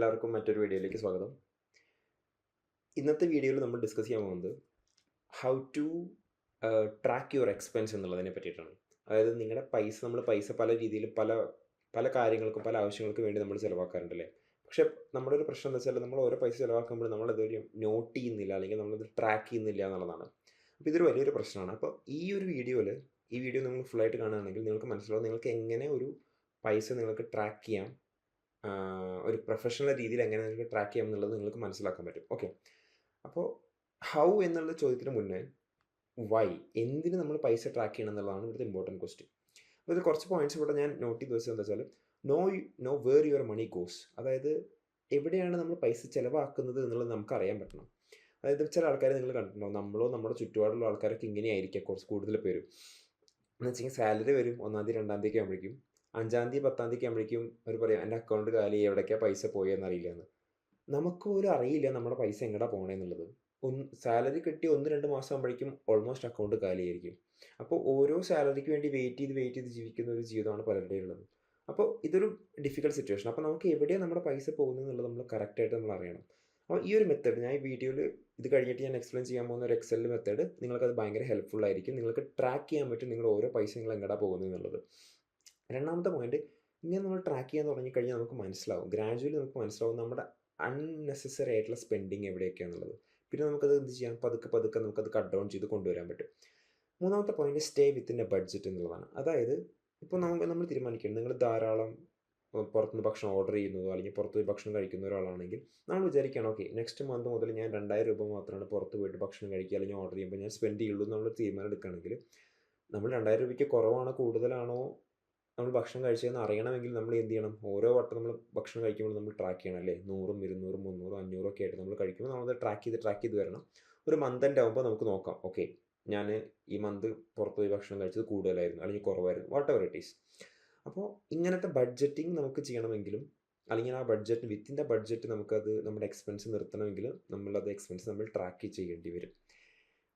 എല്ലാവർക്കും മറ്റൊരു വീഡിയോയിലേക്ക് സ്വാഗതം. ഇന്നത്തെ വീഡിയോയിൽ നമ്മൾ ഡിസ്കസ് ചെയ്യാൻ പോകുന്നത് how to track your expense എന്നുള്ളതിനെ പറ്റിയിട്ടാണ്. അതായത് നിങ്ങളുടെ പൈസ പല രീതിയിൽ പല പല കാര്യങ്ങൾക്കും പല ആവശ്യങ്ങൾക്കും വേണ്ടി നമ്മൾ ചിലവാക്കാറുണ്ടല്ലേ. പക്ഷേ നമ്മുടെ ഒരു പ്രശ്നം എന്താ വെച്ചാൽ നമ്മൾ ഓരോ പൈസ ചിലവാക്കുമ്പോൾ നമ്മളതൊരു നോട്ട് ചെയ്യുന്നില്ല, അല്ലെങ്കിൽ നമ്മളത് ട്രാക്ക് ചെയ്യുന്നില്ല എന്നുള്ളതാണ്. അപ്പോൾ ഇതൊരു വലിയൊരു പ്രശ്നമാണ്. അപ്പോൾ ഈ വീഡിയോ നിങ്ങൾ ഫുള്ളായിട്ട് കാണുകയാണെങ്കിൽ നിങ്ങൾക്ക് മനസ്സിലാവും നിങ്ങൾക്ക് എങ്ങനെ ഒരു പൈസ നിങ്ങൾക്ക് ട്രാക്ക് ചെയ്യാം, ഒരു പ്രൊഫഷണൽ രീതിയിൽ എങ്ങനെ നിങ്ങൾക്ക് ട്രാക്ക് ചെയ്യാം എന്നുള്ളത് നിങ്ങൾക്ക് മനസ്സിലാക്കാൻ പറ്റും. ഓക്കെ, അപ്പോൾ ഹൗ എന്നുള്ള ചോദ്യത്തിന് മുന്നേ വൈ, എന്തിന് നമ്മൾ പൈസ ട്രാക്ക് ചെയ്യണം എന്നുള്ളതാണ് ഇവിടുത്തെ ഇമ്പോർട്ടൻറ്റ് ക്വസ്റ്റ്യൻ. അപ്പോൾ ഇത് കുറച്ച് പോയിന്റ്സ് ഇവിടെ ഞാൻ നോട്ട് ചെയ്ത് വെച്ചത് എന്താ വെച്ചാൽ, know where your money goes. അതായത് എവിടെയാണ് നമ്മൾ പൈസ ചിലവാക്കുന്നത് എന്നുള്ളത് നമുക്ക് അറിയാൻ പറ്റണം. അതായത് ചില ആൾക്കാരെ നിങ്ങൾ കണ്ടിട്ടുണ്ടാവും, നമ്മളോ നമ്മുടെ ചുറ്റുപാടുള്ള ആൾക്കാരൊക്കെ ഇങ്ങനെയായിരിക്കാം കുറച്ച് കൂടുതൽ പേരും. എന്ന് വെച്ചെങ്കിൽ സാലറി വരും 1ാം തീയതി 2ാം തീയതി ആകുമ്പോഴേക്കും, 5ാം തീയതി 10ാം തീയതി ആകുമ്പോഴേക്കും അവർ പറയും എൻ്റെ അക്കൗണ്ട് കാലി, എവിടേക്കാണ് പൈസ പോയെന്ന് അറിയില്ല എന്ന്. നമുക്ക് പോലും അറിയില്ല നമ്മുടെ പൈസ എങ്ങോട്ടാ പോകണമെന്നുള്ളത്. സാലറി കിട്ടി 1-2 മാസം ആകുമ്പോഴേക്കും ഓൾമോസ്റ്റ് അക്കൗണ്ട് കാലിയായിരിക്കും. അപ്പോൾ ഓരോ സാലറിക്ക് വേണ്ടി വെയിറ്റ് ചെയ്ത് ജീവിക്കുന്ന ഒരു ജീവിതമാണ് പലരുടെയും ഉള്ളത്. അപ്പോൾ ഇതൊരു ഡിഫിക്കൽട്ട് സിറ്റുവേഷൻ. അപ്പോൾ നമുക്ക് എവിടെയാണ് നമ്മുടെ പൈസ പോകുന്നത് എന്നുള്ളത് നമ്മൾ കറക്റ്റായിട്ട് നമ്മൾ അറിയണം. അപ്പോൾ ഈ ഒരു മെത്തേഡ് ഞാൻ ഈ വീഡിയോയിൽ ഇത് കഴിഞ്ഞിട്ട് ഞാൻ എക്സ്പ്ലെയിൻ ചെയ്യാൻ പോകുന്ന ഒരു എക്സൽ മെത്തേഡ് നിങ്ങൾക്കത് ഭയങ്കര ഹെൽപ്ഫുൾ ആയിരിക്കും. നിങ്ങൾക്ക് ട്രാക്ക് ചെയ്യാൻ പറ്റും നിങ്ങളുടെ ഓരോ പൈസ നിങ്ങൾ എങ്ങോട്ടാ പോകുന്നത് എന്നുള്ളത്. രണ്ടാമത്തെ പോയിന്റ്, ഇങ്ങനെ നമ്മൾ ട്രാക്ക് ചെയ്യാൻ തുടങ്ങിക്കഴിഞ്ഞാൽ നമുക്ക് മനസ്സിലാവും, ഗ്രാജുവലി നമുക്ക് മനസ്സിലാവും നമ്മുടെ അൺനെസസറി ആയിട്ടുള്ള സ്പെൻഡിങ് എവിടെയൊക്കെയാണെന്നുള്ളത്. പിന്നെ നമുക്കത് എന്ത് ചെയ്യാം, പതുക്കെ നമുക്കത് കട്ട് ഡൗൺ ചെയ്ത് കൊണ്ടുവരാൻ പറ്റും. മൂന്നാമത്തെ point, stay within A budget എന്നുള്ളതാണ്. അതായത് ഇപ്പോൾ നമ്മൾ തീരുമാനിക്കണം, നിങ്ങൾ ധാരാളം പുറത്തുനിന്ന് ഭക്ഷണം ഓർഡർ ചെയ്യുന്നതോ അല്ലെങ്കിൽ പുറത്ത് പോയി ഭക്ഷണം കഴിക്കുന്ന ഒരാളാണെങ്കിൽ നമ്മൾ വിചാരിക്കണം, ഓക്കെ നെക്സ്റ്റ് മന്ത് മുതൽ ഞാൻ 2000 രൂപ മാത്രമാണ് പുറത്ത് പോയിട്ട് ഭക്ഷണം കഴിക്കുക അല്ലെങ്കിൽ ഓർഡർ ചെയ്യുമ്പോൾ ഞാൻ സ്പെൻഡ് ചെയ്യുള്ളൂ എന്നുള്ള തീരുമാനം എടുക്കുകയാണെങ്കിൽ, നമ്മൾ 2000 രൂപയ്ക്ക് കുറവാണോ കൂടുതലാണോ നമ്മൾ ഭക്ഷണം കഴിച്ചതെന്ന് അറിയണമെങ്കിൽ നമ്മൾ എന്ത് ചെയ്യണം, ഓരോ വട്ടം നമ്മൾ ഭക്ഷണം കഴിക്കുമ്പോൾ നമ്മൾ ട്രാക്ക് ചെയ്യണം അല്ലേ. 100, 200, 300, 500 ഒക്കെ ആയിട്ട് നമ്മൾ കഴിക്കുമ്പോൾ നമ്മളത് ട്രാക്ക് ചെയ്ത് വരണം. ഒരു മന്ത് എൻഡ് ആകുമ്പോൾ നമുക്ക് നോക്കാം, ഓക്കെ ഞാൻ ഈ മന്ത് പുറത്ത് പോയി ഭക്ഷണം കഴിച്ചത് കൂടുതലായിരുന്നു അല്ലെങ്കിൽ കുറവായിരുന്നു, വാട്ട് എവർ ഇറ്റ് ഈസ്. അപ്പോൾ ഇങ്ങനത്തെ ബഡ്ജറ്റിംഗ് നമുക്ക് ചെയ്യണമെങ്കിലും, അല്ലെങ്കിൽ ആ ബഡ്ജറ്റ് വിത്തിൻ ദ ബഡ്ജറ്റ് നമുക്കത് നമ്മുടെ എക്സ്പെൻസ് നിർത്തണമെങ്കിൽ നമ്മളത് എക്സ്പെൻസ് നമ്മൾ ട്രാക്ക് ചെയ്യേണ്ടി വരും.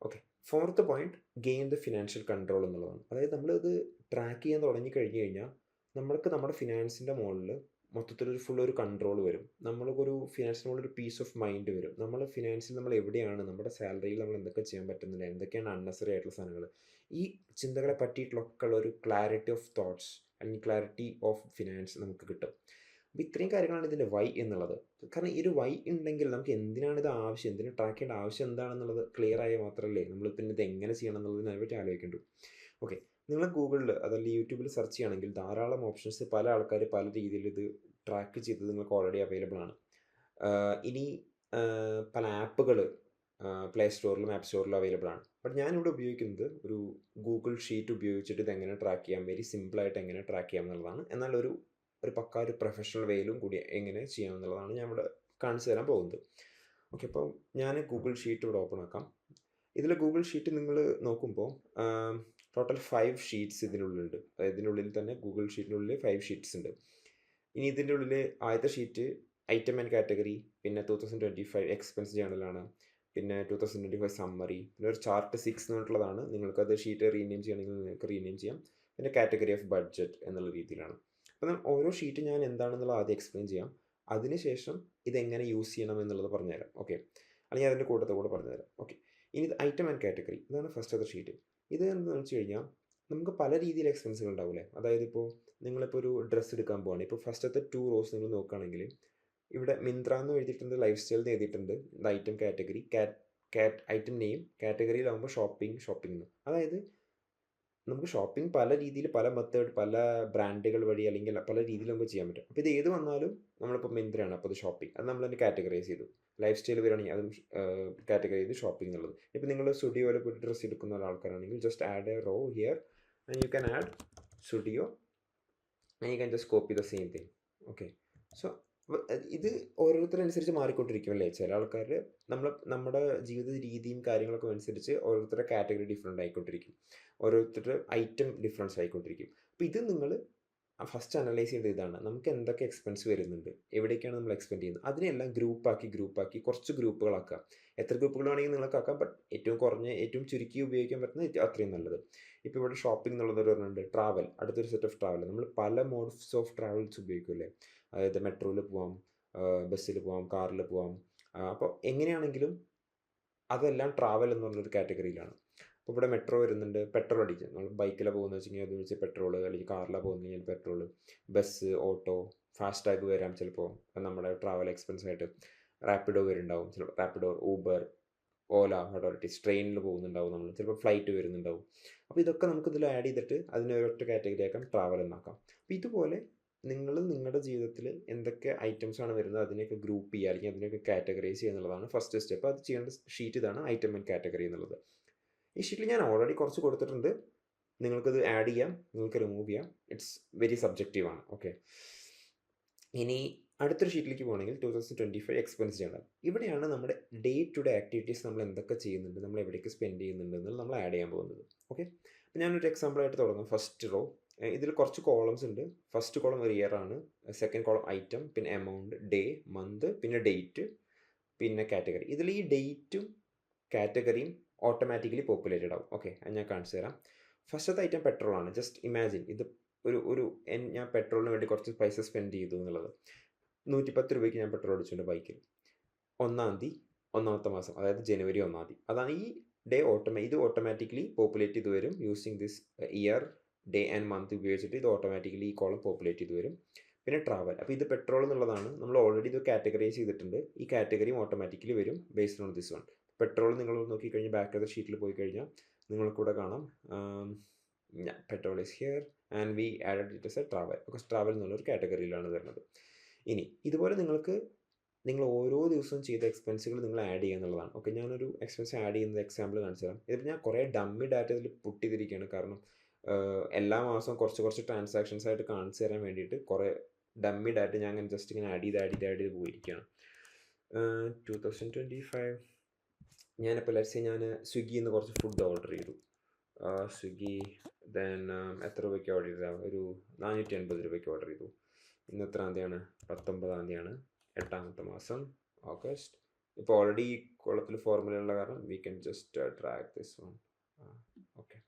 Okay, fourth point, gain the financial control എന്നുള്ളതാണ്. അതായത് നമ്മളത് ട്രാക്ക് ചെയ്യാൻ തുടങ്ങി കഴിഞ്ഞ് കഴിഞ്ഞാൽ നമ്മൾക്ക് നമ്മുടെ ഫിനാൻസിൻ്റെ മുകളിൽ മൊത്തത്തിലൊരു ഒരു കൺട്രോൾ വരും. നമ്മൾക്കൊരു ഫിനാൻസിന് മുകളിൽ ഒരു പീസ് ഓഫ് മൈൻഡ് വരും. നമ്മൾ ഫിനാൻസിൽ നമ്മൾ എവിടെയാണ്, നമ്മുടെ സാലറിയിൽ നമ്മൾ എന്തൊക്കെ ചെയ്യാൻ പറ്റുന്നില്ല, എന്തൊക്കെയാണ് അൺനെസറി ആയിട്ടുള്ള സാധനങ്ങൾ, ഈ ചിന്തകളെ പറ്റിയിട്ടുള്ളൊക്കെ ഉള്ള ഒരു ക്ലാരിറ്റി ഓഫ് തോട്ട്സ് അല്ലെങ്കിൽ ക്ലാരിറ്റി ഓഫ് ഫിനാൻസ് നമുക്ക് കിട്ടും. അപ്പോൾ ഇത്രയും കാര്യങ്ങളാണ് ഇതിൻ്റെ വൈ എന്നുള്ളത്. കാരണം ഈ ഒരു വൈ ഉണ്ടെങ്കിൽ നമുക്ക് എന്തിനാണ് ഇത് ആവശ്യം, എന്തിനു ട്രാക്ക് ചെയ്യേണ്ട ആവശ്യം എന്താണെന്നുള്ളത് ക്ലിയർ ആയാൽ മാത്രമല്ലേ നമ്മൾ പിന്നെ ഇത് എങ്ങനെ ചെയ്യണം എന്നുള്ളതിനെ പറ്റി ആലോചിക്കേണ്ടു. ഓക്കെ, നിങ്ങൾ ഗൂഗിളിൽ അതല്ലെങ്കിൽ യൂട്യൂബിൽ സെർച്ച് ചെയ്യുകയാണെങ്കിൽ ധാരാളം ഓപ്ഷൻസ് പല ആൾക്കാർ പല രീതിയിൽ ഇത് ട്രാക്ക് ചെയ്തത് നിങ്ങൾക്ക് ഓൾറെഡി അവൈലബിൾ ആണ്. ഇനി പല ആപ്പുകൾ പ്ലേ സ്റ്റോറിലും ആപ്പ് സ്റ്റോറിലും അവൈലബിൾ ആണ്. ബട്ട് ഞാനിവിടെ ഉപയോഗിക്കുന്നത് ഒരു ഗൂഗിൾ ഷീറ്റ് ഉപയോഗിച്ചിട്ട് ഇതെങ്ങനെ ട്രാക്ക് ചെയ്യാം, വെരി സിമ്പിളായിട്ട് എങ്ങനെ ട്രാക്ക് ചെയ്യാം എന്നുള്ളതാണ്. എന്നാൽ ഒരു പക്ക ഒരു പ്രൊഫഷണൽ വേയിലും കൂടി എങ്ങനെ ചെയ്യാം എന്നുള്ളതാണ് ഞാൻ ഇവിടെ കാണിച്ചു തരാൻ പോകുന്നത്. ഓക്കെ, അപ്പോൾ ഞാൻ ഗൂഗിൾ ഷീറ്റ് ഇവിടെ ഓപ്പൺ ആക്കാം. ഇതിൽ ഗൂഗിൾ ഷീറ്റ് നിങ്ങൾ നോക്കുമ്പോൾ ടോട്ടൽ 5 ഷീറ്റ്സ് ഇതിനുള്ളിലുണ്ട്. ഇതിനുള്ളിൽ തന്നെ ഗൂഗിൾ ഷീറ്റിനുള്ളിൽ 5 ഷീറ്റ്സ് ഉണ്ട്. ഇനി ഇതിൻ്റെ ഉള്ളിൽ ആദ്യത്തെ ഷീറ്റ് ഐറ്റം ആൻഡ് കാറ്റഗറി, പിന്നെ 2025 എക്സ്പെൻസ് ജേണലാണ്, പിന്നെ 2025 സമ്മറി, പിന്നെ ഒരു ചാർട്ട് 6 എന്ന് പറഞ്ഞിട്ടുള്ളതാണ്. നിങ്ങൾക്കത് ഷീറ്റ് റീനെയിം ചെയ്യണമെങ്കിൽ നിങ്ങൾക്ക് റീനെയിം ചെയ്യാം. പിന്നെ കാറ്റഗറി ഓഫ് ബഡ്ജറ്റ് എന്നുള്ള രീതിയിലാണ്. അപ്പം ഓരോ ഷീറ്റ് ഞാൻ എന്താണെന്നുള്ളത് ആദ്യം എക്സ്പ്ലെയിൻ ചെയ്യാം. അതിനുശേഷം ഇതെങ്ങനെ യൂസ് ചെയ്യണം എന്നുള്ളത് പറഞ്ഞുതരാം. ഓക്കെ, അല്ലെങ്കിൽ അതിൻ്റെ കൂടെ പറഞ്ഞുതരാം. ഓക്കെ, ഇനി ഇത് ഐറ്റം ആൻഡ് കാറ്റഗറി, ഇതാണ് ഫസ്റ്റത്തെ ഷീറ്റ്. ഇത് എന്താണെന്ന് വെച്ച് കഴിഞ്ഞാൽ നമുക്ക് പല രീതിയിൽ എക്സ്പെൻസുകൾ ഉണ്ടാവില്ലേ. അതായത് ഇപ്പോൾ നിങ്ങളിപ്പോൾ ഒരു ഡ്രസ്സ് എടുക്കാൻ പോവാണ്. ഇപ്പോൾ ഫസ്റ്റത്തെ 2 റോസ് നിങ്ങൾ നോക്കുകയാണെങ്കിൽ ഇവിടെ മിന്ത്ര എന്ന് എഴുതിയിട്ടുണ്ട്, ലൈഫ് സ്റ്റൈൽ എന്ന് എഴുതിയിട്ടുണ്ട്, ഐറ്റം കാറ്റഗറി, ഐറ്റം നെയിം, കാറ്റഗറിയിലാകുമ്പോൾ ഷോപ്പിംഗ് എന്ന്. അതായത് നമുക്ക് ഷോപ്പിംഗ് പല രീതിയിൽ, പല മെത്തേഡ്, പല ബ്രാൻഡുകൾ വഴി അല്ലെങ്കിൽ പല രീതിയിൽ നമുക്ക് ചെയ്യാൻ പറ്റും. അപ്പോൾ ഇത് ഏത് വന്നാലും നമ്മളിപ്പോൾ മിന്ത്രയാണ്, അപ്പോൾ അത് ഷോപ്പിംഗ്, അത് നമ്മൾ തന്നെ കാറ്റഗറൈസ് ചെയ്തു. ലൈഫ് സ്റ്റൈൽ വരികയാണെങ്കിൽ അതും കാറ്റഗറി ചെയ്ത് ഷോപ്പിംഗ് എന്നുള്ളത്. ഇപ്പോൾ നിങ്ങൾ സ്റ്റുഡിയോയിൽ പോയിട്ട് ഡ്രസ്സ് എടുക്കുന്ന ഒരാൾക്കാരാണെങ്കിൽ just add a row here and you can add studio and you can just copy the same thing. Okay, so ഇത് ഓരോരുത്തരനുസരിച്ച് മാറിക്കൊണ്ടിരിക്കും അല്ലേ. ചില ആൾക്കാർ നമ്മുടെ ജീവിത രീതിയും കാര്യങ്ങളൊക്കെ അനുസരിച്ച് ഓരോരുത്തരുടെ കാറ്റഗറി ഡിഫറെൻ്റ് ആയിക്കൊണ്ടിരിക്കും, ഓരോരുത്തരുടെ ഐറ്റം ഡിഫറൻസ് ആയിക്കൊണ്ടിരിക്കും. അപ്പോൾ ഇത് നിങ്ങൾ ഫസ്റ്റ് അനലൈസ് ചെയ്യേണ്ടത് ഇതാണ്, നമുക്ക് എന്തൊക്കെ എക്സ്പെൻസ് വരുന്നുണ്ട്, എവിടേക്കാണ് നമ്മൾ എക്സ്പെൻഡ് ചെയ്യുന്നത്, അതിനെല്ലാം ഗ്രൂപ്പാക്കി കുറച്ച് ഗ്രൂപ്പുകളാക്കുക. എത്ര ഗ്രൂപ്പുകൾ വേണമെങ്കിൽ നിങ്ങൾക്ക് ആക്കാം, ബട്ട് ഏറ്റവും ചുരുക്കി ഉപയോഗിക്കാൻ പറ്റുന്നത് അത്രയും നല്ലത്. ഇപ്പോൾ ഇവിടെ ഷോപ്പിംഗ് എന്നുള്ളത് പറഞ്ഞിട്ടുണ്ട്, ട്രാവൽ അടുത്തൊരു സെറ്റ് ഓഫ് ട്രാവൽ. നമ്മൾ പല മോഡ്സ് ഓഫ് ട്രാവൽസ് ഉപയോഗിക്കുമല്ലേ. അതായത് മെട്രോയിൽ പോവാം, ബസ്സിൽ പോവാം, കാറിൽ പോവാം. അപ്പോൾ എങ്ങനെയാണെങ്കിലും അതെല്ലാം ട്രാവൽ എന്ന് പറഞ്ഞൊരു കാറ്റഗറിയിലാണ്. അപ്പോൾ ഇവിടെ മെട്രോ വരുന്നുണ്ട്, പെട്രോൾ അടിക്കുക. നമ്മൾ ബൈക്കിലാണ് പോകുന്നത് വെച്ച് കഴിഞ്ഞാൽ അത് വെച്ച് പെട്രോൾ, അല്ലെങ്കിൽ കാറിലാണ് പോകുന്നത് കഴിഞ്ഞാൽ പെട്രോൾ, ബസ്, ഓട്ടോ, ഫാസ്ടാഗ് വരാം ചിലപ്പോൾ നമ്മുടെ ട്രാവൽ എക്സ്പെൻസ് ആയിട്ട്. റാപ്പിഡോ വരുന്നുണ്ടാവും, ചിലപ്പോൾ റാപ്പിഡോ, ഊബർ, ഓല, അതോറിറ്റീസ്. ട്രെയിനിൽ പോകുന്നുണ്ടാവും നമ്മൾ, ചിലപ്പോൾ ഫ്ലൈറ്റ് വരുന്നുണ്ടാവും. അപ്പോൾ ഇതൊക്കെ നമുക്കിതിൽ ആഡ് ചെയ്തിട്ട് അതിനെ ഒരൊറ്റ കാറ്റഗറി ആക്കാം, ട്രാവൽ എന്നാക്കാം. അപ്പോൾ ഇതുപോലെ നിങ്ങൾ നിങ്ങളുടെ ജീവിതത്തിൽ എന്തൊക്കെ ഐറ്റംസ് ആണ് വരുന്നത് അതിനെയൊക്കെ ഗ്രൂപ്പ് ചെയ്യുക, അല്ലെങ്കിൽ അതിനെയൊക്കെ കാറ്റഗറൈസ് ചെയ്യുക എന്നുള്ളതാണ് ഫസ്റ്റ് സ്റ്റെപ്പ്. അത് ചെയ്യേണ്ട ഷീറ്റ് ഇതാണ്, ഐറ്റം ആൻഡ് കാറ്റഗറി എന്നുള്ളത്. ഈ ഷീറ്റിൽ ഞാൻ ഓൾറെഡി കുറച്ച് കൊടുത്തിട്ടുണ്ട്. നിങ്ങൾക്കത് ആഡ് ചെയ്യാം, നിങ്ങൾക്ക് റിമൂവ് ചെയ്യാം. ഇറ്റ്സ് വെരി സബ്ജക്റ്റീവ് ആണ്. ഓക്കെ, ഇനി അടുത്തൊരു ഷീറ്റിലേക്ക് പോകണമെങ്കിൽ 2025 എക്സ്പെൻസ് ചെയ്യണം. ഇവിടെയാണ് നമ്മുടെ ഡേ ടു ഡേ ആക്ടിവിറ്റീസ് നമ്മൾ എന്തൊക്കെ ചെയ്യുന്നുണ്ട്, നമ്മൾ എവിടേക്ക് സ്പെൻഡ് ചെയ്യുന്നുണ്ട് എന്നുള്ളത് നമ്മൾ ആഡ് ചെയ്യാൻ പോകുന്നത്. ഓക്കെ, അപ്പോൾ ഞാനൊരു എക്സാമ്പിളായിട്ട് തുടങ്ങാം. ഫസ്റ്റ് റോ, ഇതിൽ കുറച്ച് കോളംസ് ഉണ്ട്. ഫസ്റ്റ് കോളം ഒരു ഇയർ ആണ്, സെക്കൻഡ് കോളം ഐറ്റം, പിന്നെ എമൗണ്ട്, ഡേ, മന്ത്, പിന്നെ ഡേറ്റ്, പിന്നെ കാറ്റഗറി. ഇതിൽ ഈ ഡേറ്റും കാറ്റഗറിയും ഓട്ടോമാറ്റിക്കലി പോപ്പുലേറ്റഡ് ആവും. ഓക്കെ, അത് ഞാൻ കാണിച്ചു തരാം. ഫസ്റ്റത്തെ ഐറ്റം പെട്രോളാണ്. ജസ്റ്റ് ഇമാജിൻ ഇത് ഞാൻ പെട്രോളിന് വേണ്ടി കുറച്ച് പൈസ സ്പെൻഡ് ചെയ്തു എന്നുള്ളത്. 110 രൂപയ്ക്ക് ഞാൻ പെട്രോൾ അടിച്ചിട്ടുണ്ട് ബൈക്കിൽ. 1-ാം തീയതി, 1-ാമത്തെ മാസം, അതായത് ജനുവരി 1-ാം തീയതി. അതാണ് ഈ ഡേ ഇത് ഓട്ടോമാറ്റിക്കലി പോപ്പുലേറ്റ് ചെയ്ത് വരും. Using this year, day and month ഉപയോഗിച്ചിട്ട് ഇത് ഓട്ടോമാറ്റിക്കലി ഈ കോളം പോപ്പുലേറ്റ് ചെയ്ത് വരും. പിന്നെ ട്രാവൽ, അപ്പോൾ ഇത് പെട്രോൾ എന്നുള്ളതാണ്. നമ്മൾ ഓൾറെഡി ഇത് കാറ്റഗറൈസ് ചെയ്തിട്ടുണ്ട്. ഈ കാറ്റഗറിയും ഓട്ടോമാറ്റിക്കലി വരും based on this one. Petrol നിങ്ങൾ നോക്കിക്കഴിഞ്ഞാൽ ബാക്ക് ഓഫ് ദ ഷീറ്റിൽ പോയി കഴിഞ്ഞാൽ നിങ്ങൾക്കൂടെ കാണാം petrol is here and we added it S A travel. Because travel എന്നുള്ളൊരു കാറ്റഗറിയിലാണ് വരുന്നത്. ഇനി ഇതുപോലെ നിങ്ങൾ ഓരോ ദിവസവും ചെയ്ത എക്സ്പെൻസുകൾ നിങ്ങൾ ആഡ് ചെയ്യുക എന്നുള്ളതാണ്. ഓക്കെ, ഞാനൊരു എക്സ്പെൻസ് ആഡ് ചെയ്യുന്നത് എക്സാമ്പിൾ കാണിച്ചു തരാം. ഇതിപ്പോൾ ഞാൻ കുറേ ഡമ്മി ഡാറ്റ ഇതിൽ പുട്ട് ചെയ്തിരിക്കുകയാണ്. കാരണം എല്ലാ മാസവും കുറച്ച് ട്രാൻസാക്ഷൻസ് ആയിട്ട് കാണിച്ചു തരാൻ വേണ്ടിയിട്ട് കുറേ ഡമ്മി ഡാറ്റ ഞാൻ അങ്ങനെ ജസ്റ്റ് ഇങ്ങനെ ആഡ് ചെയ്ത് പോയിരിക്കുകയാണ്. 2025 ഞാനിപ്പോൾ ലെറ്റ്സ് ഞാൻ സ്വിഗ്ഗിയിൽ നിന്ന് കുറച്ച് ഫുഡ് ഓർഡർ ചെയ്തു. സ്വിഗ്ഗി ദെൻ എത്ര രൂപയ്ക്ക് ഓർഡർ ചെയ്തതാണ്? ഒരു 480 രൂപയ്ക്ക് ഓർഡർ ചെയ്തു. ഇന്ന് എത്രാം തീയതിയാണ്? 19-ാം തീയതിയാണ്, 8-ാമത്തെ മാസം, ഓഗസ്റ്റ്. ഇപ്പോൾ ഓൾറെഡി ഈ കോളത്തിൽ ഫോർമുലയുള്ള കാരണം we can just drag this one. Okay,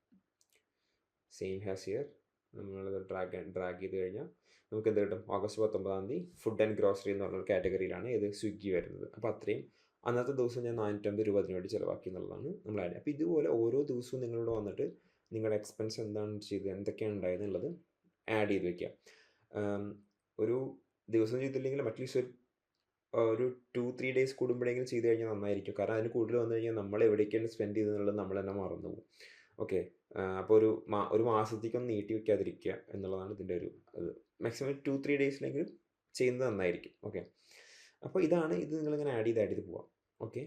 same has here. നമ്മളത് ഡ്രാഗ് ചെയ്ത് കഴിഞ്ഞാൽ നമുക്ക് എന്ത് കിട്ടും? ഓഗസ്റ്റ് 19-ാം തീയതി ഫുഡ് ആൻഡ് ഗ്രോസറി എന്ന് പറഞ്ഞൊരു കാറ്റഗറിയിലാണ് ഇത് സ്വിഗ്ഗി വരുന്നത്. അപ്പോൾ അത്രയും അന്നത്തെ ദിവസം ഞാൻ 450 രൂപ അതിന് വേണ്ടി ചിലവാക്കി എന്നുള്ളതാണ് നമ്മൾ ആഡ്. അപ്പോൾ ഇതുപോലെ ഓരോ ദിവസവും നിങ്ങളിവിടെ വന്നിട്ട് നിങ്ങളുടെ എക്സ്പെൻസ് എന്താണ് ചെയ്തത്, എന്തൊക്കെയാണ് ഉണ്ടായത് എന്നുള്ളത് ആഡ് ചെയ്ത് വയ്ക്കുക. ഒരു ദിവസം ചെയ്തില്ലെങ്കിൽ അറ്റ്ലീസ്റ്റ് ഒരു 2-3 ഡേയ്സ് കൂടുമ്പോഴെങ്കിലും ചെയ്ത് കഴിഞ്ഞാൽ നന്നായിരിക്കും. കാരണം അതിന് കൂടുതൽ വന്നു കഴിഞ്ഞാൽ നമ്മൾ എവിടേക്കാണ് സ്പെൻഡ് ചെയ്തെന്നുള്ളത് നമ്മൾ തന്നെ മറന്നു പോകും. ഓക്കെ, അപ്പോൾ ഒരു മാസത്തേക്കൊന്നും നീട്ടി വയ്ക്കാതിരിക്കുക എന്നുള്ളതാണ് ഇതിൻ്റെ ഒരു മാക്സിമം 2-3 ഡേയ്സിലെങ്കിലും ചെയ്യുന്നത് നന്നായിരിക്കും. ഓക്കെ, അപ്പോൾ ഇത് നിങ്ങളിങ്ങനെ ആഡ് ചെയ്ത് പോവാം. ഓക്കെ,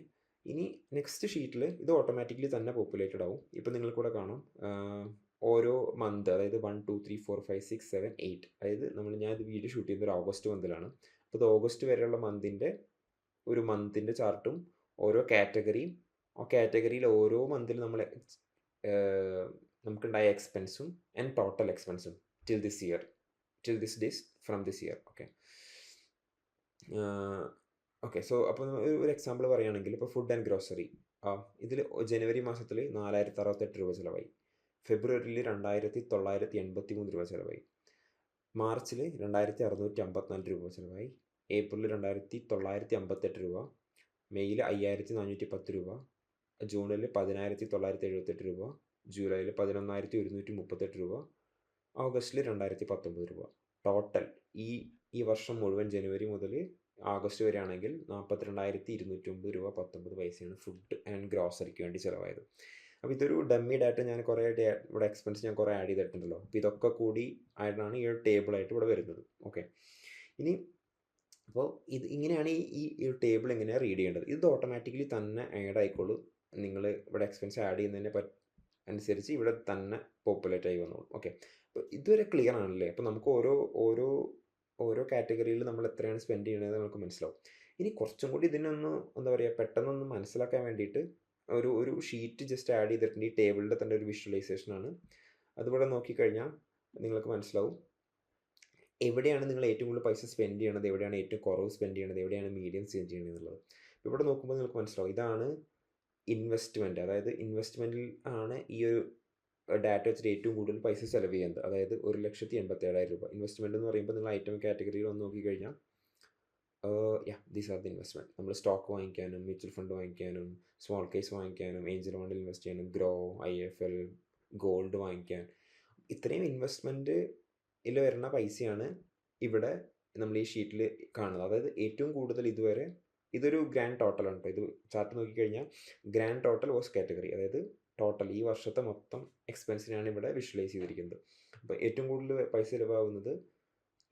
ഇനി നെക്സ്റ്റ് ഷീറ്റിൽ ഇത് ഓട്ടോമാറ്റിക്കലി തന്നെ പോപ്പുലേറ്റഡ് ആവും. ഇപ്പോൾ നിങ്ങൾക്കൂടെ കാണാം ഓരോ മന്ത്, അതായത് 1, 2, 3, 4, 5, 6, 7, 8, അതായത് ഞാൻ ഇത് വീഡിയോ ഷൂട്ട് ചെയ്യുന്നത് ഒരു ഓഗസ്റ്റ് മന്തിലാണ്. അപ്പോൾ ഇത് ഓഗസ്റ്റ് വരെയുള്ള മന്തിൻ്റെ ചാർട്ടും ഓരോ കാറ്റഗറിയും, ആ കാറ്റഗറിയിൽ ഓരോ മന്തിൽ നമുക്കുണ്ടായ എക്സ്പെൻസും ആൻഡ് ടോട്ടൽ എക്സ്പെൻസും till this days from this year. Okay, so അപ്പോൾ ഒരു എക്സാമ്പിൾ പറയുകയാണെങ്കിൽ ഇപ്പോൾ ഫുഡ് ആൻഡ് ഗ്രോസറി, ഇതിൽ ജനുവരി മാസത്തിൽ 4068 രൂപ ചിലവായി. ഫെബ്രുവരിയിൽ 2983 രൂപ ചിലവായി. മാർച്ചിൽ 2654 രൂപ ചിലവായി. ഏപ്രിൽ 2958 രൂപ. മെയ്യിൽ 5410 രൂപ. ജൂണിൽ 10978 രൂപ. ജൂലൈയിൽ 11138 രൂപ. ഓഗസ്റ്റിൽ 2019 രൂപ. ടോട്ടൽ ഈ വർഷം മുഴുവൻ ജനുവരി മുതൽ ആഗസ്റ്റ് വരെ ആണെങ്കിൽ 42,209 രൂപ 19 പൈസയാണ് ഫുഡ് ആൻഡ് ഗ്രോസറിക്ക് വേണ്ടി ചിലവായത്. അപ്പോൾ ഇതൊരു ഡമ്മി ഡാറ്റ ഞാൻ ഇവിടെ എക്സ്പെൻസ് ഞാൻ കുറേ ആഡ് ചെയ്തിട്ടുണ്ടല്ലോ. അപ്പോൾ ഇതൊക്കെ കൂടി ആയിട്ടാണ് ഈ ഒരു ടേബിളായിട്ട് ഇവിടെ വരുന്നത്. ഓക്കെ, ഇനി അപ്പോൾ ഇങ്ങനെയാണ് ഈ ഒരു ടേബിൾ എങ്ങനെയാണ് റീഡ് ചെയ്യേണ്ടത്. ഇത് ഓട്ടോമാറ്റിക്കലി തന്നെ ആഡ് ആയിക്കോളൂ. നിങ്ങൾ ഇവിടെ എക്സ്പെൻസ് ആഡ് ചെയ്യുന്നതിനെ അനുസരിച്ച് ഇവിടെ തന്നെ പോപ്പുലേറ്റ് ആയി വന്നോളൂ. ഓക്കെ, അപ്പോൾ ഇതുവരെ ക്ലിയർ ആണല്ലേ? അപ്പോൾ നമുക്ക് ഓരോ കാറ്റഗറിയിൽ നമ്മൾ എത്രയാണ് സ്പെൻഡ് ചെയ്യണത് നമുക്ക് മനസ്സിലാവും. ഇനി കുറച്ചും കൂടി ഇതിനൊന്ന് എന്താ പറയുക, പെട്ടെന്നൊന്ന് മനസ്സിലാക്കാൻ വേണ്ടിയിട്ട് ഒരു ഷീറ്റ് ജസ്റ്റ് ആഡ് ചെയ്തിട്ടുണ്ട്. ഈ ടേബിളിൻ്റെ തന്നെ ഒരു വിഷ്വലൈസേഷനാണ്. അതുപോലെ നോക്കിക്കഴിഞ്ഞാൽ നിങ്ങൾക്ക് മനസ്സിലാവും എവിടെയാണ് നിങ്ങൾ ഏറ്റവും കൂടുതൽ പൈസ സ്പെൻഡ് ചെയ്യണത്, എവിടെയാണ് ഏറ്റവും കുറവ് സ്പെൻഡ് ചെയ്യണത്, എവിടെയാണ് മീഡിയം സ്പെൻഡ് ചെയ്യണത് എന്നുള്ളത്. ഇവിടെ നോക്കുമ്പോൾ നിങ്ങൾക്ക് മനസ്സിലാവും ഇതാണ് ഇൻവെസ്റ്റ്മെൻറ്റ്. അതായത് ഇൻവെസ്റ്റ്മെൻറ്റിൽ ആണ് ഈ ഒരു ഡാറ്റ വെച്ചിട്ട് ഏറ്റവും കൂടുതൽ പൈസ ചിലവ് ചെയ്യുന്നത്. അതായത് 1,87,000 രൂപ ഇൻവെസ്റ്റ്മെൻറ്റ് എന്ന് പറയുമ്പോൾ നിങ്ങൾ ഐറ്റം കാറ്റഗറിയിൽ വന്ന് നോക്കിക്കഴിഞ്ഞാൽ ദീസ് ആർ ദി ഇൻവെസ്റ്റ്മെൻറ്റ്. നമ്മൾ സ്റ്റോക്ക് വാങ്ങിക്കാനും മ്യൂച്വൽ ഫണ്ട് വാങ്ങിക്കാനും സ്മോൾ കേസ് വാങ്ങിക്കാനും ഏഞ്ചൽ ഫണ്ടിൽ ഇൻവെസ്റ്റ് ചെയ്യാനും ഗ്രോ, IFL, ഗോൾഡ് വാങ്ങിക്കാൻ, ഇത്രയും ഇൻവെസ്റ്റ്മെൻറ്റിൽ വരുന്ന പൈസയാണ് ഇവിടെ നമ്മൾ ഈ ഷീറ്റിൽ കാണുന്നത്. അതായത് ഏറ്റവും കൂടുതൽ ഇതുവരെ ഇതൊരു ഗ്രാൻഡ് ടോട്ടലാണ് കേട്ടോ. ഇത് ചാർട്ട് നോക്കിക്കഴിഞ്ഞാൽ ഗ്രാൻഡ് ടോട്ടൽ വാസ് കാറ്റഗറി, അതായത് ടോട്ടൽ ഈ വർഷത്തെ മൊത്തം എക്സ്പെൻസിനാണ് ഇവിടെ വിഷ്വലൈസ് ചെയ്തിരിക്കുന്നത്. അപ്പോൾ ഏറ്റവും കൂടുതൽ പൈസ ചിലവാകുന്നത്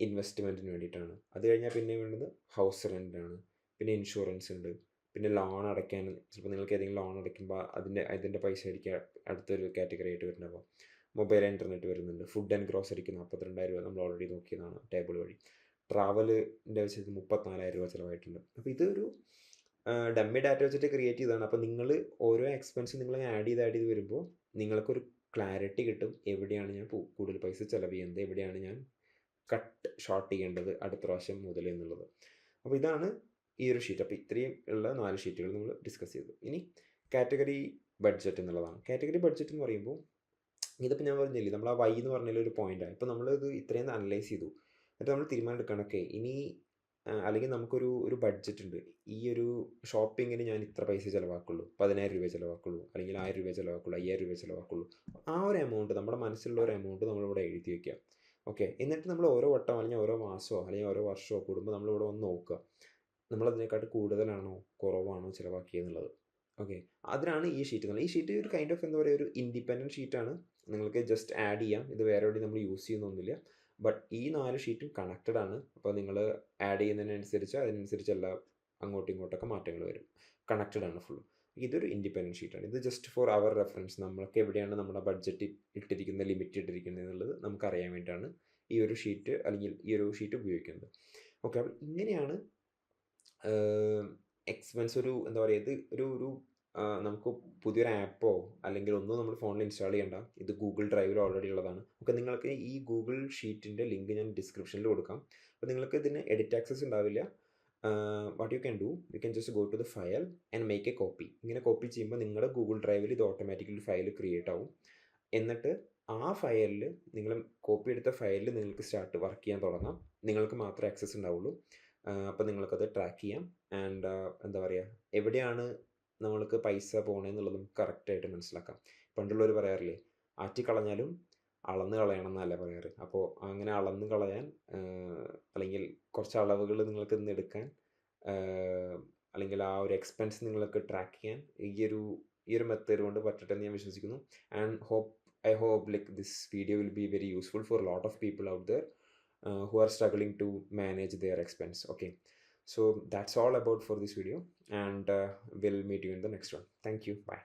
ഇൻവെസ്റ്റ്മെൻറ്റിന് വേണ്ടിയിട്ടാണ്. അത് കഴിഞ്ഞാൽ പിന്നെ വേണ്ടത് ഹൗസ് റെൻ്റാണ്, പിന്നെ ഇൻഷുറൻസ് ഉണ്ട്, പിന്നെ ലോൺ അടയ്ക്കാൻ ചിലപ്പോൾ നിങ്ങൾക്ക് ഏതെങ്കിലും ലോൺ അടയ്ക്കുമ്പോൾ അതിൻ്റെ പൈസ ആയിരിക്കും അടുത്തൊരു കാറ്റഗറി ആയിട്ട് വരുന്നത്. അപ്പോൾ മൊബൈൽ ഇൻ്റർനെറ്റ് വരുന്നുണ്ട്, ഫുഡ് ആൻഡ് ഗ്രോസറിക്ക് 42,000 രൂപ നമ്മൾ ഓൾറെഡി നോക്കിയതാണ് ടേബിൾ വഴി. ട്രാവലിൻ്റെ വെച്ചിട്ട് 34,000 രൂപ ചിലവായിട്ടുണ്ട്. അപ്പോൾ ഇതൊരു ഡമ്മി ഡാറ്റ വെച്ചിട്ട് ക്രിയേറ്റ് ചെയ്തതാണ്. അപ്പോൾ നിങ്ങൾ ഓരോ എക്സ്പെൻസ് നിങ്ങൾ ആഡ് ചെയ്ത് വരുമ്പോൾ നിങ്ങൾക്കൊരു ക്ലാരിറ്റി കിട്ടും, എവിടെയാണ് ഞാൻ കൂടുതൽ പൈസ ചിലവ് ചെയ്യുന്നത്, എവിടെയാണ് ഞാൻ ഷോർട്ട് ചെയ്യേണ്ടത് അടുത്ത പ്രാവശ്യം മുതൽ എന്നുള്ളത്. അപ്പോൾ ഇതാണ് ഈ ഒരു ഷീറ്റ്. അപ്പോൾ ഇത്രയും ഉള്ള 4 ഷീറ്റുകൾ നമ്മൾ ഡിസ്കസ് ചെയ്തു. ഇനി കാറ്റഗറി ബഡ്ജറ്റ് എന്നുള്ളതാണ്. കാറ്റഗറി ബഡ്ജറ്റ് എന്ന് പറയുമ്പോൾ ഇതിപ്പോൾ ഞാൻ പറഞ്ഞില്ലേ, നമ്മൾ ആ വൈ എന്ന് പറഞ്ഞതിൽ ഒരു പോയിൻ്റാണ്. ഇപ്പോൾ നമ്മളിത് ഇത്രയും അനലൈസ് ചെയ്തു, എന്നിട്ട് നമ്മൾ തീരുമാനം എടുക്കണം, ഓക്കെ ഇനി അല്ലെങ്കിൽ നമുക്കൊരു ബഡ്ജറ്റ് ഉണ്ട്. ഈ ഒരു ഷോപ്പിങ്ങിന് ഞാൻ ഇത്ര പൈസ ചിലവാക്കുള്ളൂ, 10,000 രൂപ ചിലവാക്കുള്ളൂ, അല്ലെങ്കിൽ 1,000 രൂപ ചിലവാക്കുള്ളൂ, 5,000 രൂപ ചിലവാക്കുള്ളൂ. ആ ഒരു എമൗണ്ട്, നമ്മുടെ മനസ്സിലുള്ള ഒരു എമൗണ്ട് നമ്മളിവിടെ എഴുതി വയ്ക്കുക. ഓക്കെ, എന്നിട്ട് നമ്മൾ ഓരോ വട്ടം അല്ലെങ്കിൽ ഓരോ മാസമോ അല്ലെങ്കിൽ ഓരോ വർഷമോ കൂടുമ്പോൾ നമ്മളിവിടെ വന്ന് നോക്കുക, നമ്മളതിനെക്കാട്ട് കൂടുതലാണോ കുറവാണോ ചിലവാക്കിയെന്നുള്ളത്. ഓക്കെ, അതിനാണ് ഈ ഷീറ്റ് എന്നുള്ളത്. ഈ ഷീറ്റ് ഒരു കൈൻഡ് ഓഫ് എന്താ പറയുക, ഒരു ഇൻഡിപെൻഡൻറ്റ് ഷീറ്റാണ്. നിങ്ങൾക്ക് ജസ്റ്റ് ആഡ് ചെയ്യാം, ഇത് വേറെ എവിടെയും നമ്മൾ യൂസ് ചെയ്യുന്നൊന്നുമില്ല. ബട്ട് ഈ 4 ഷീറ്റും കണക്റ്റഡ് ആണ്. അപ്പോൾ നിങ്ങൾ ആഡ് ചെയ്യുന്നതിനനുസരിച്ച് അതിനനുസരിച്ച് എല്ലാം അങ്ങോട്ടും ഇങ്ങോട്ടൊക്കെ മാറ്റങ്ങൾ വരും. കണക്റ്റഡ് ആണ് ഫുൾ. ഇതൊരു ഇൻഡിപെൻഡൻറ്റ് ഷീറ്റാണ്. ഇത് ജസ്റ്റ് ഫോർ അവർ റെഫറൻസ്, നമ്മൾക്ക് എവിടെയാണ് നമ്മുടെ ബഡ്ജറ്റ് ഇട്ടിരിക്കുന്നത്, ലിമിറ്റ് ഇട്ടിരിക്കുന്നത് എന്നുള്ളത് നമുക്കറിയാൻ വേണ്ടിയിട്ടാണ് ഈ ഒരു ഷീറ്റ് അല്ലെങ്കിൽ ഈ ഒരു ഷീറ്റ് ഉപയോഗിക്കുന്നത്. ഓക്കെ, അപ്പോൾ ഇങ്ങനെയാണ് എക്സ്പെൻസ് ഒരു എന്താ പറയുക, ഇത് ഒരു നമുക്ക് പുതിയൊരു ആപ്പോ അല്ലെങ്കിൽ ഒന്നും നമ്മൾ ഫോണിൽ ഇൻസ്റ്റാൾ ചെയ്യേണ്ട. ഇത് ഗൂഗിൾ ഡ്രൈവിൽ ഓൾറെഡി ഉള്ളതാണ്. ഓക്കെ, നിങ്ങൾക്ക് ഈ ഗൂഗിൾ ഷീറ്റിൻ്റെ ലിങ്ക് ഞാൻ ഡിസ്ക്രിപ്ഷനിൽ കൊടുക്കാം. അപ്പോൾ നിങ്ങൾക്ക് ഇതിന് എഡിറ്റ് ആക്സസ് ഉണ്ടാവില്ല. What you can do, you can just go to the file and make a copy. ഇങ്ങനെ കോപ്പി ചെയ്യുമ്പോൾ നിങ്ങളുടെ ഗൂഗിൾ ഡ്രൈവിൽ ഇത് ഓട്ടോമാറ്റിക്കലി ഫയൽ ക്രിയേറ്റ് ആവും. എന്നിട്ട് ആ ഫയലിൽ, നിങ്ങൾ കോപ്പി എടുത്ത ഫയലിൽ നിങ്ങൾക്ക് വർക്ക് ചെയ്യാൻ തുടങ്ങാം. നിങ്ങൾക്ക് മാത്രമേ ആക്സസ് ഉണ്ടാവുള്ളൂ. അപ്പോൾ നിങ്ങൾക്കത് ട്രാക്ക് ചെയ്യാം. ആൻഡ് എന്താ പറയുക, എവിടെയാണ് നമ്മൾക്ക് പൈസ പോകണമെന്നുള്ളത് നമുക്ക് കറക്റ്റായിട്ട് മനസ്സിലാക്കാം. പണ്ടുള്ളവർ പറയാറില്ലേ, ആറ്റിക്കളഞ്ഞാലും അളന്ന് കളയണം എന്നല്ല പറയാറ്. അപ്പോൾ അങ്ങനെ അളന്ന് കളയാൻ അല്ലെങ്കിൽ കുറച്ച് അളവുകൾ നിങ്ങൾക്ക് ഇന്ന് എടുക്കാൻ, അല്ലെങ്കിൽ ആ ഒരു എക്സ്പെൻസ് നിങ്ങൾക്ക് ട്രാക്ക് ചെയ്യാൻ ഈ ഒരു മെത്തേഡ് കൊണ്ട് പറ്റട്ടെ എന്ന് ഞാൻ വിശ്വസിക്കുന്നു. And I hope like this video will be very useful for a lot of people out there who are struggling to manage their expense. Okay, so that's all about for this video, and we'll meet you in the next one. Thank you. Bye.